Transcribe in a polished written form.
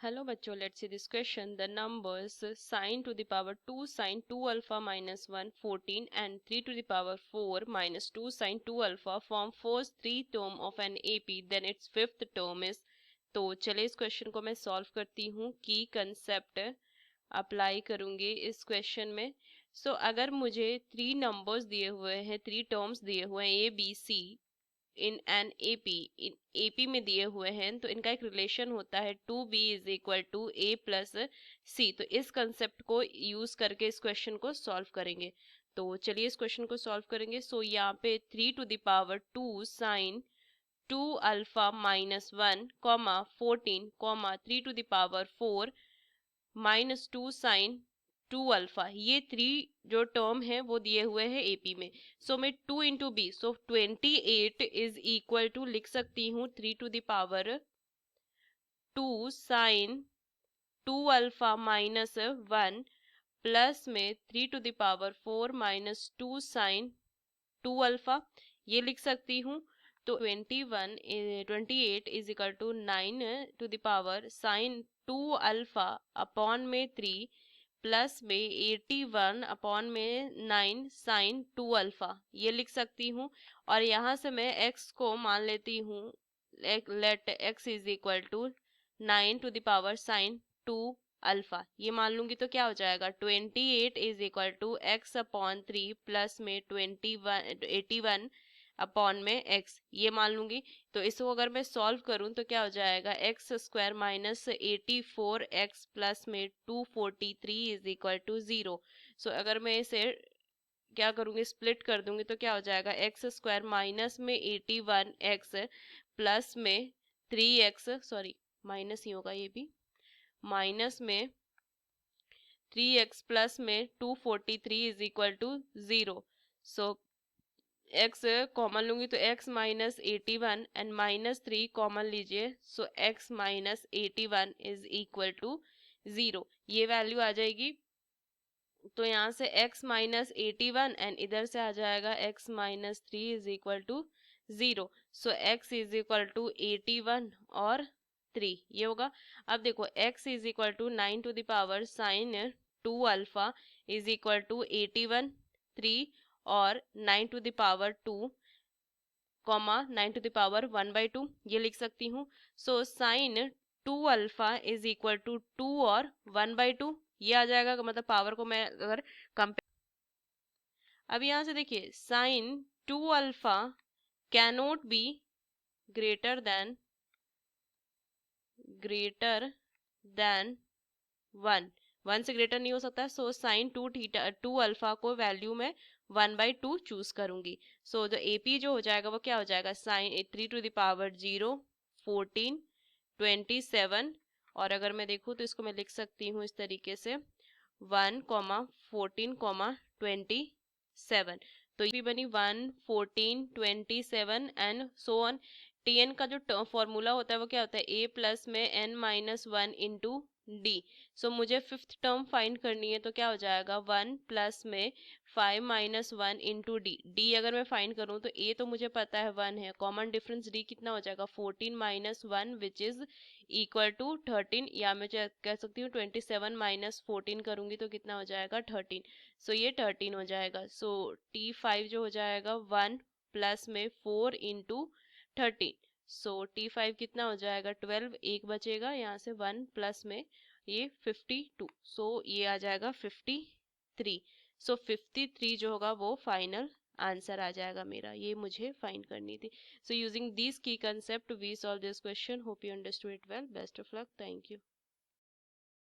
Hello बच्चों, let's see this question. The numbers sin to the power 2 sin 2 alpha minus 1 14 and 3 to the power 4 minus 2 sin 2 alpha form first three term of an AP, then its fifth term is. तो चलिए इस question को मैं solve करती हूँ की concept apply करूंगी इस क्वेश्चन में. अगर मुझे थ्री नंबर्स दिए हुए हैं, थ्री टर्म्स दिए हुए हैं ABC इन एन एपी में दिए हुए हैं, तो इनका एक रिलेशन होता है 2b is equal to a plus C. तो इस कंसेप्ट को यूज करके इस क्वेश्चन को सॉल्व करेंगे. तो चलिए इस क्वेश्चन को सॉल्व करेंगे. यहाँ पे 3 to the power 2 sine 2 alpha minus 1 comma 14 comma 3 to the power 4 minus 2 sine 2 alpha, ये थ्री जो टर्म है वो दिए हुए हैं एपी में. मैं 2 into B, 28 is equal to लिख सकती हूँ 3 to the power 2 sine 2 alpha minus 1 plus में 3 to the power 4 minus 2 sine 2 alpha, ये लिख सकती हूँ. तो 28 is equal to 9 to the power sine 2 alpha upon में 3 प्लस में 81 अपॉन में 9 साइन 2 अल्फा, ये लिख सकती हूँ. और यहाँ से मैं x को मान लेती हूँ, let x is equal to 9 to the power sine 2 alpha, ये मान लूंगी. तो क्या हो जाएगा 28 is equal to x upon 3 plus में 81 अपॉन में x, ये मान लूंगी. तो इसको अगर मैं सॉल्व करूं तो क्या हो जाएगा x square minus 84x plus में 243 इज इक्वल टू 0. अगर मैं इसे क्या करूंगी, स्प्लिट कर दूंगी, तो क्या हो जाएगा एक्स स्क्वायर माइनस में 81x प्लस में 3x, सॉरी माइनस ही होगा ये भी, माइनस में 3x प्लस में 243 is equal to 0. x common लूंगी तो x minus 81 and minus 3 common लीजिए. x minus 81 is equal to 0, ये वैल्यू आ जाएगी. तो यहाँ से x माइनस 81 एंड इधर से आ जाएगा x minus 3 is equal to 0. x is equal to 81 और 3, ये होगा. अब देखो x is equal to 9 to the power sine 2 alpha is equal to 81 3 और 9 to the power 2 comma 9 to the power 1/2, ये लिख सकती हूँ. Sine 2 alpha is equal to 2 और 1/2, ये आ जाएगा. मतलब पावर को मैं अगर कंपेयर, अब यहाँ से देखिए sine 2 alpha cannot be greater than 1 से ग्रेटर नहीं हो सकता. साइन 2 अल्फा को वैल्यू में 1/2 चूज करूंगी. जो एपी जो हो जाएगा वो क्या हो जाएगा, साइन 3 टू द पावर 0 14 27. और अगर मैं देखूँ तो इसको मैं लिख सकती हूँ इस तरीके से 1 14 27. तो ये बनी 1 14 27 एंड सो ऑन. टीएन का जो फॉर्मूला होता है वो क्या होता है, a प्लस में n माइनस 1 इंटू डी. मुझे फिफ्थ टर्म फाइंड करनी है, तो क्या हो जाएगा 1 प्लस में 5 माइनस 1 इंटू डी. डी अगर मैं फाइंड करूँ तो a तो मुझे पता है 1 है, कॉमन डिफरेंस d कितना हो जाएगा 14 minus 1 which is equal to 13, या मैं कह सकती हूँ 27 माइनस 14 करूंगी तो कितना हो जाएगा 13. ये 13 हो जाएगा. T5 जो हो जाएगा 1 प्लस में 4 इंटू 13. T5 कितना हो जाएगा 12, एक बचेगा यहाँ से 1 प्लस में ये 52. ये आ जाएगा 53. 53 जो होगा वो फाइनल आंसर आ जाएगा मेरा, ये मुझे फाइंड करनी थी. यूजिंग दिस की concept we solve this question. Hope you understood it well. Best of luck. Thank you.